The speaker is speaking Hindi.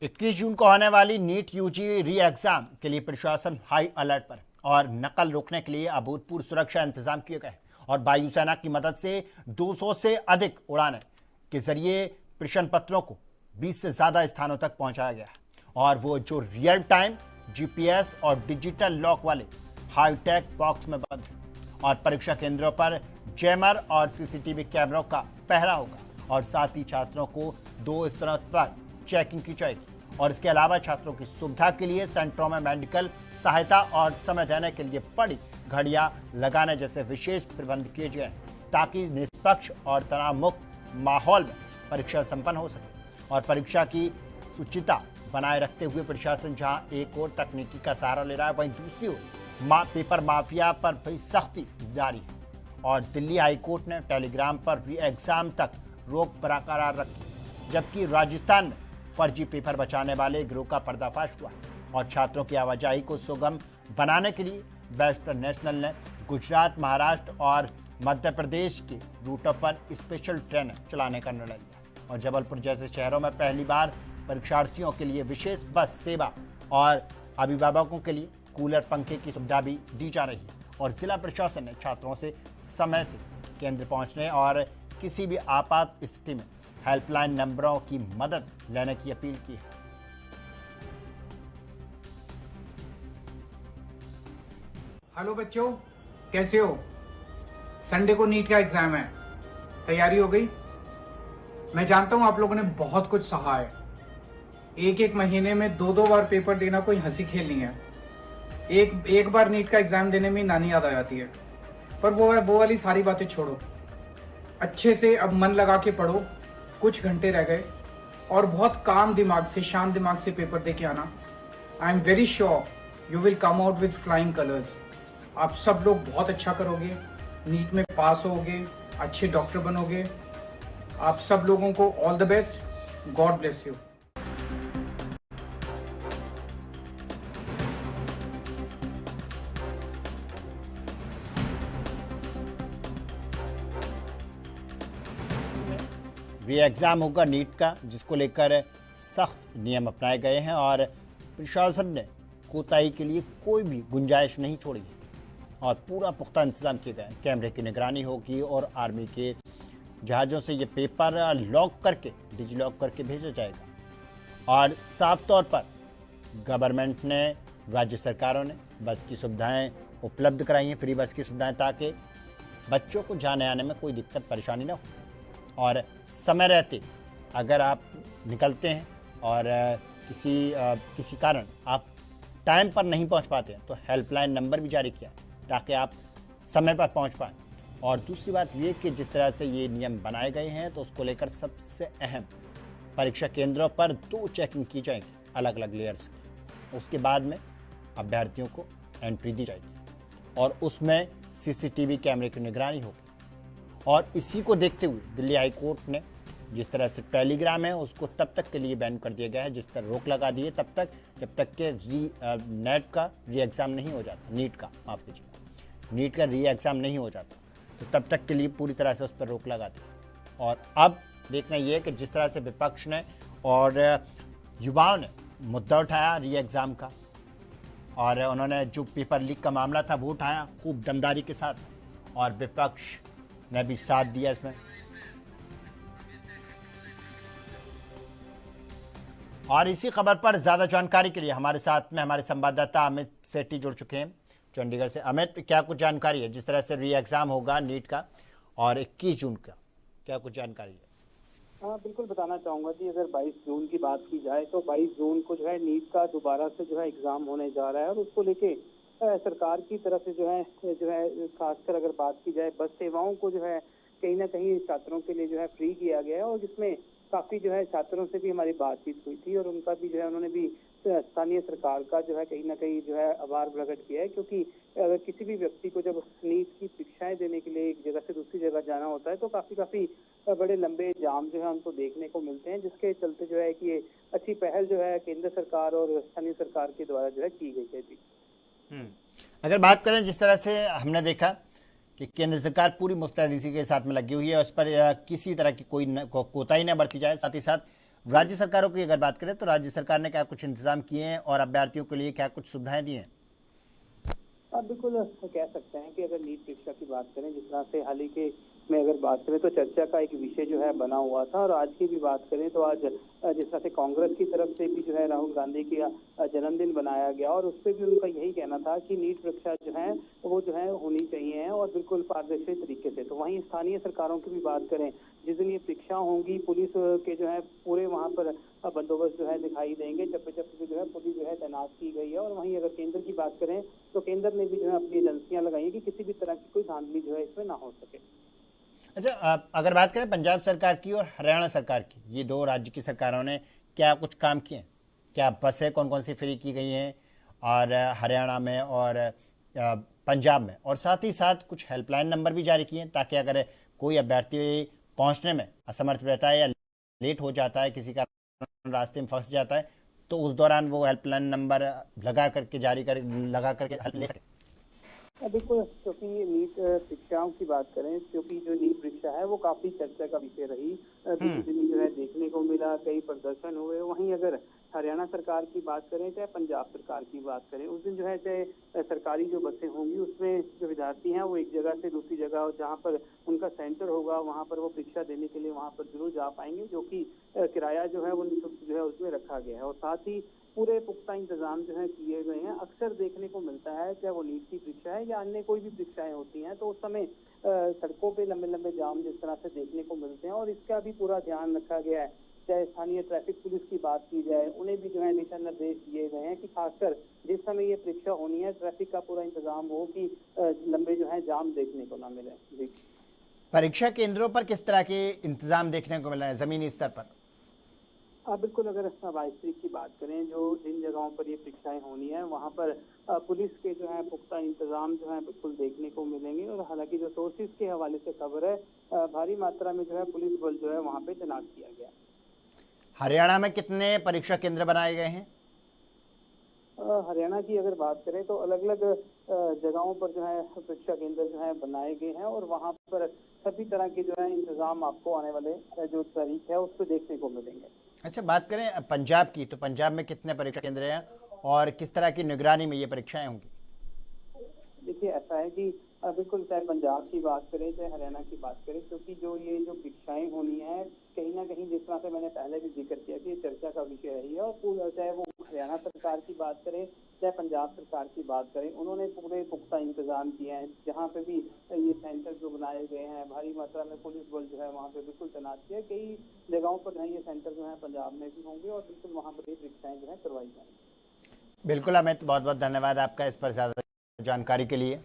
21 जून को होने वाली नीट यूजी री एग्जाम के लिए प्रशासन हाई अलर्ट पर और नकल रोकने के लिए अभूतपूर्व सुरक्षा इंतजाम किए गए और वायुसेना की मदद से 200 से अधिक उड़ानें के जरिए प्रश्न पत्रों को 20 से ज्यादा स्थानों तक पहुंचाया गया है और वो जो रियल टाइम जीपीएस और डिजिटल लॉक वाले हाईटेक बॉक्स में बंद है और परीक्षा केंद्रों पर जैमर और सीसीटीवी कैमरों का पहरा होगा और साथ ही छात्रों को 2 स्तरों पर चेकिंग की जाएगी और इसके अलावा छात्रों की सुविधा के लिए सेंटरों में मेडिकल सहायता और समय देने के लिए बड़ी घड़ियां लगाने जैसे विशेष प्रबंध किए जाए ताकि निष्पक्ष और तनाव मुक्त माहौल में परीक्षा संपन्न हो सके और परीक्षा की शुचिता बनाए रखते हुए प्रशासन जहां एक और तकनीकी का सहारा ले रहा है वहीं दूसरी ओर पेपर माफिया पर भी सख्ती जारी है और दिल्ली हाईकोर्ट ने टेलीग्राम पर री एग्जाम तक रोक बरकरार रखी जबकि राजस्थान में फर्जी पेपर बचाने वाले गिरोह का पर्दाफाश हुआ और छात्रों की आवाजाही को सुगम बनाने के लिए वेस्टर्न नेशनल ने गुजरात, महाराष्ट्र और मध्य प्रदेश के रूटों पर स्पेशल ट्रेन चलाने का निर्णय लिया और जबलपुर जैसे शहरों में पहली बार परीक्षार्थियों के लिए विशेष बस सेवा और अभिभावकों के लिए कूलर पंखे की सुविधा भी दी जा रही है और जिला प्रशासन ने छात्रों से समय से केंद्र पहुंचने और किसी भी आपात स्थिति में हेल्पलाइन नंबरों की मदद लेने की अपील की है। हेलो बच्चों, कैसे हो? संडे को नीट का एग्जाम है, तैयारी हो गई? मैं जानता हूं आप लोगों ने बहुत कुछ सहा है। एक महीने में 2 बार पेपर देना कोई हंसी खेल नहीं है। एक बार नीट का एग्जाम देने में नानी याद आ जाती है। पर वो वाली सारी बातें छोड़ो, अच्छे से अब मन लगा के पढ़ो। कुछ घंटे रह गए और बहुत काम दिमाग से, शांत दिमाग से पेपर दे के आना। I am very sure you will come out with flying colours. आप सब लोग बहुत अच्छा करोगे, नीट में पास होगे, अच्छे डॉक्टर बनोगे। आप सब लोगों को all the best. God bless you. री एग्जाम होगा नीट का जिसको लेकर सख्त नियम अपनाए गए हैं और प्रशासन ने कोताही के लिए कोई भी गुंजाइश नहीं छोड़ी है और पूरा पुख्ता इंतजाम किए गए हैं। कैमरे की निगरानी होगी और आर्मी के जहाज़ों से ये पेपर लॉक करके डिजी लॉक करके भेजा जाएगा और साफ तौर पर गवर्नमेंट ने, राज्य सरकारों ने बस की सुविधाएं उपलब्ध कराई हैं, फ्री बस की सुविधाएं, ताकि बच्चों को जाने आने में कोई दिक्कत परेशानी ना हो और समय रहते अगर आप निकलते हैं और किसी कारण आप टाइम पर नहीं पहुंच पाते हैं तो हेल्पलाइन नंबर भी जारी किया ताकि आप समय पर पहुंच पाएँ। और दूसरी बात ये कि जिस तरह से ये नियम बनाए गए हैं तो उसको लेकर सबसे अहम, परीक्षा केंद्रों पर 2 चेकिंग की जाएगी अलग अलग लेयर्स की। उसके बाद में अभ्यर्थियों को एंट्री दी जाएगी और उसमें सीसीटीवी कैमरे की निगरानी होगी और इसी को देखते हुए दिल्ली हाई कोर्ट ने जिस तरह से टेलीग्राम है उसको तब तक के लिए बैन कर दिया गया है, जिस तरह रोक लगा दी है तब तक जब तक के नेट का री एग्ज़ाम नहीं हो जाता, नीट का माफ़ कीजिएगा, नीट का री एग्ज़ाम नहीं हो जाता तो तब तक के लिए पूरी तरह से उस पर रोक लगा दी। और अब देखना ये है कि जिस तरह से विपक्ष ने और युवाओं ने मुद्दा उठाया री एग्ज़ाम का और उन्होंने जो पेपर लीक का मामला था वो उठाया खूब दमदारी के साथ और विपक्ष ने भी साथ दिया इसमें। और इसी खबर पर ज्यादा जानकारी के लिए हमारे साथ में हमारे संवाददाता अमित सेठी जुड़ चुके हैं चंडीगढ़ से। अमित, क्या कुछ जानकारी है जिस तरह से री एग्जाम होगा नीट का और 21 जून का, क्या कुछ जानकारी है? हाँ, बिल्कुल बताना चाहूँगा जी। अगर 22 जून की बात की जाए तो 22 जून को जो है नीट का दोबारा से जो है एग्जाम होने जा रहा है और उसको लेके सरकार की तरफ से जो है खासकर अगर बात की जाए बस सेवाओं को जो है कहीं ना कहीं छात्रों के लिए जो है फ्री किया गया है और जिसमें काफी जो है छात्रों से भी हमारी बातचीत हुई थी और उनका भी जो है उन्होंने भी स्थानीय सरकार का जो है कहीं ना कहीं जो है आभार प्रकट किया है, क्योंकि अगर किसी भी व्यक्ति को जब नीट की परीक्षाएं देने के लिए एक जगह से दूसरी जगह जाना होता है तो काफी बड़े लंबे जाम जो है हमको देखने को मिलते हैं, जिसके चलते जो है कि ये अच्छी पहल जो है केंद्र सरकार और स्थानीय सरकार के द्वारा जो है की गई है जी। अगर बात करें जिस तरह से हमने देखा कि केंद्र सरकार पूरी मुस्तैदी के साथ में लगी हुई है, उस पर किसी तरह की कोई कोताही न बरती जाए, साथ ही साथ राज्य सरकारों की अगर बात करें तो राज्य सरकार ने क्या कुछ इंतजाम किए हैं और अभ्यर्थियों के लिए क्या कुछ सुविधाएं दी हैं? आप बिल्कुल कह सकते हैं कि अगर नीट परीक्षा की बात करें, जिस तरह से हाल ही के में अगर बात करें तो चर्चा का एक विषय जो है बना हुआ था, और आज की भी बात करें तो आज जिस तरह से कांग्रेस की तरफ से भी जो है राहुल गांधी का जन्मदिन बनाया गया, और उस पर भी उनका यही कहना था कि नीट परीक्षा जो है वो जो है होनी चाहिए और बिल्कुल पारदर्शी तरीके से। तो वहीं स्थानीय सरकारों की भी बात करें, जिस दिन ये परीक्षा होंगी पुलिस के जो है पूरे वहाँ पर बंदोबस्त जो है दिखाई देंगे, चप्पे चप्पे पे जो है पुलिस जो है तैनात की गई है। और वहीं अगर केंद्र की बात करें तो केंद्र ने भी जो है अपनी एजेंसियां लगाई है कि किसी भी तरह की कोई धांधली जो है इसमें ना हो सके। अच्छा, अगर बात करें पंजाब सरकार की और हरियाणा सरकार की, ये दो राज्य की सरकारों ने क्या कुछ काम किए हैं? क्या बसें कौन कौन सी फ्री की गई हैं और हरियाणा में और पंजाब में, और साथ ही साथ कुछ हेल्पलाइन नंबर भी जारी किए हैं ताकि अगर कोई अभ्यर्थी पहुंचने में असमर्थ रहता है या लेट हो जाता है, किसी का रास्ते में फंस जाता है, तो उस दौरान वो हेल्पलाइन नंबर लगा करके हेल्प ले सके। बिल्कुल, क्योंकि नीट परीक्षाओं की बात करें, क्योंकि जो नीट परीक्षा है वो काफी चर्चा का विषय रही, बीते दिन जो है देखने को मिला, कई प्रदर्शन हुए। वहीं अगर हरियाणा सरकार की बात करें चाहे पंजाब सरकार की बात करें, उस दिन जो है चाहे सरकारी जो बसें होंगी उसमें जो विद्यार्थी हैं वो एक जगह से दूसरी जगह जहाँ पर उनका सेंटर होगा वहाँ पर वो परीक्षा देने के लिए वहाँ पर जरूर जा पाएंगे, जो कि किराया जो है वो निःशुल्क जो है उसमें रखा गया है। और साथ ही पूरे पुख्ता इंतजाम जो है किए गए हैं। अक्सर देखने को मिलता है चाहे वो नीट की परीक्षा है या अन्य कोई भी परीक्षाएं होती हैं तो उस समय सड़कों पे लंबे लंबे जाम जिस तरह से देखने को मिलते हैं, और इसका भी पूरा ध्यान रखा गया है। चाहे स्थानीय ट्रैफिक पुलिस की बात की जाए, उन्हें भी जो है दिशा निर्देश दिए गए हैं कि खासकर जिस समय ये परीक्षा होनी है ट्रैफिक का पूरा इंतजाम हो कि लंबे जो है जाम देखने को ना मिले। जी, परीक्षा केंद्रों पर किस तरह के इंतजाम देखने को मिल रहे हैं जमीनी स्तर पर? बिल्कुल, अगर 22 तारीख की बात करें, जो जिन जगहों पर ये परीक्षाएं होनी है वहाँ पर पुलिस के जो है पुख्ता इंतजाम जो है बिल्कुल देखने को मिलेंगे। और हालांकि जो सोर्सेज के हवाले से खबर है, भारी मात्रा में जो है पुलिस बल जो है वहाँ पे तैनात किया गया। हरियाणा में कितने परीक्षा केंद्र बनाए गए हैं? हरियाणा की अगर बात करें तो अलग अलग जगहों पर जो है परीक्षा केंद्र जो है बनाए गए हैं, और वहाँ पर सभी तरह के जो है इंतजाम आपको आने वाले जो तारीख है उस पर देखने को मिलेंगे। अच्छा, बात करें पंजाब की, तो पंजाब में कितने परीक्षा केंद्र हैं और किस तरह की निगरानी में ये परीक्षाएं होंगी? देखिए, ऐसा है कि बिल्कुल चाहे पंजाब की बात करें चाहे हरियाणा की बात करें, क्योंकि जो ये जो परीक्षाएं होनी है कहीं ना कहीं जिस तरह से मैंने पहले भी जिक्र किया कि ये चर्चा का विषय रही है। और चाहे वो हरियाणा सरकार की बात करें चाहे पंजाब सरकार की बात करें, उन्होंने पूरे पुख्ता इंतजाम किए हैं। जहाँ पे भी ये सेंटर जो बनाए गए हैं, भारी मात्रा में पुलिस बल जो है वहाँ पे बिल्कुल तैनात किया है। कई जगहों पर जो है ये सेंटर जो है पंजाब में भी होंगे और बिल्कुल वहाँ पर ये परीक्षाएं जो है करवाई जाएंगी। बिल्कुल अमित, बहुत बहुत धन्यवाद आपका इस पर ज़्यादा जानकारी के लिए।